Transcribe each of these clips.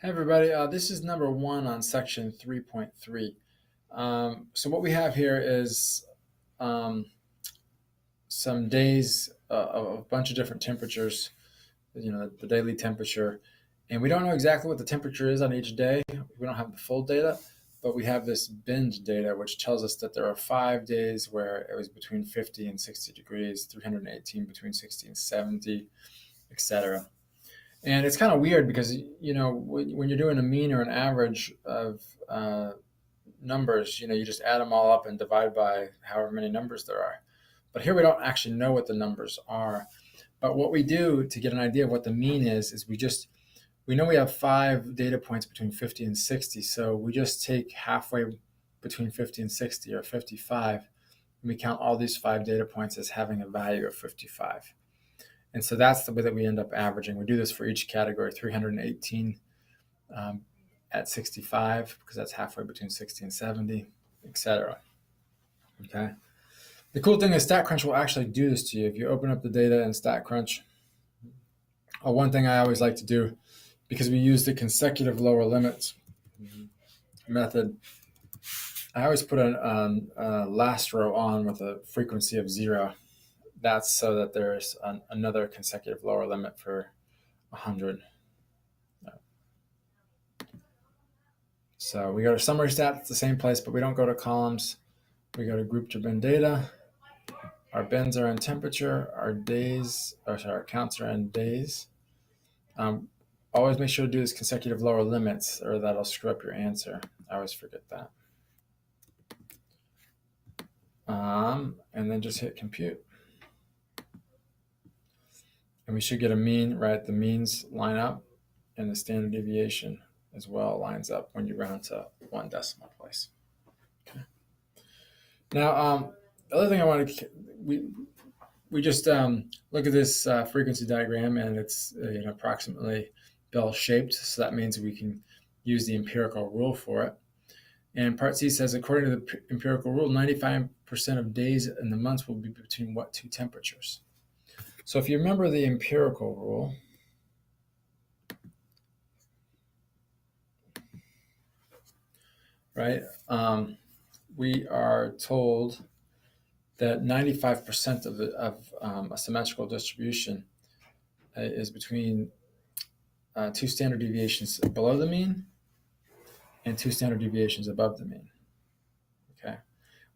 Hey everybody, this is number one on section 3.3. So what we have here is um, some days of a bunch of different temperatures, the daily temperature. And we don't know exactly what the temperature is on each day. We don't have the full data, but we have this binge data, which tells us that there are 5 days where it was between 50 and 60 degrees, 318 between 60 and 70, etc. And it's kind of weird because when you're doing a mean or an average of numbers, you just add them all up and divide by however many numbers there are. But here we don't actually know what the numbers are. But what we do to get an idea of what the mean is we know we have 5 data points between 50 and 60. So we just take halfway between 50 and 60, or 55, and we count all these 5 data points as having a value of 55. And so that's the way that we end up averaging. We do this for each category: 318 at 65, because that's halfway between 60 and 70, etc. Okay. The cool thing is StatCrunch will actually do this to you. If you open up the data in StatCrunch, one thing I always like to do, because we use the consecutive lower limits method, I always put a last row on with a frequency of 0. That's so that there's another consecutive lower limit for 100. So we go to summary stats, it's the same place, but we don't go to columns. We go to group to bin data. Our bins are in temperature. Our counts are in days. Always make sure to do this consecutive lower limits, or that'll screw up your answer. I always forget that. And then just hit compute. And we should get a mean, right? The means line up, and the standard deviation as well lines up when you round to 1 decimal place. Okay. Now, the other thing I want to, we just look at this frequency diagram, and it's approximately bell-shaped, so that means we can use the empirical rule for it. And part C says, according to the empirical rule, 95% of days in the months will be between what two temperatures? So if you remember the empirical rule, right, we are told that 95% of a symmetrical distribution is between 2 standard deviations below the mean and 2 standard deviations above the mean. Okay.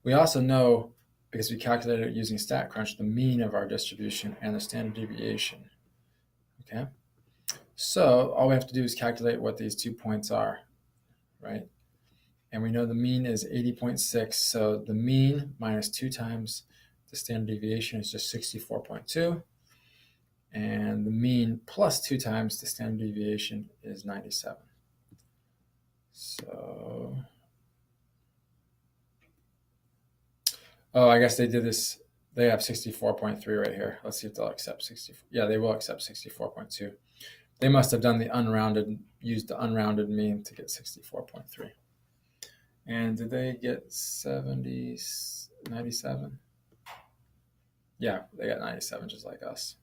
We also know, because we calculated it using StatCrunch, the mean of our distribution and the standard deviation. Okay. So all we have to do is calculate what these 2 points are, right? And we know the mean is 80.6. So the mean minus 2 times the standard deviation is just 64.2. And the mean plus 2 times the standard deviation is 97. So, I guess they did this. They have 64.3 right here. Let's see if they'll accept 64. Yeah, they will accept 64.2. They must have used the unrounded mean to get 64.3. And did they get 97? Yeah, they got 97, just like us.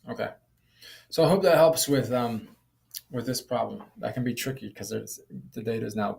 Okay. So I hope that helps with this problem. That can be tricky because the data is now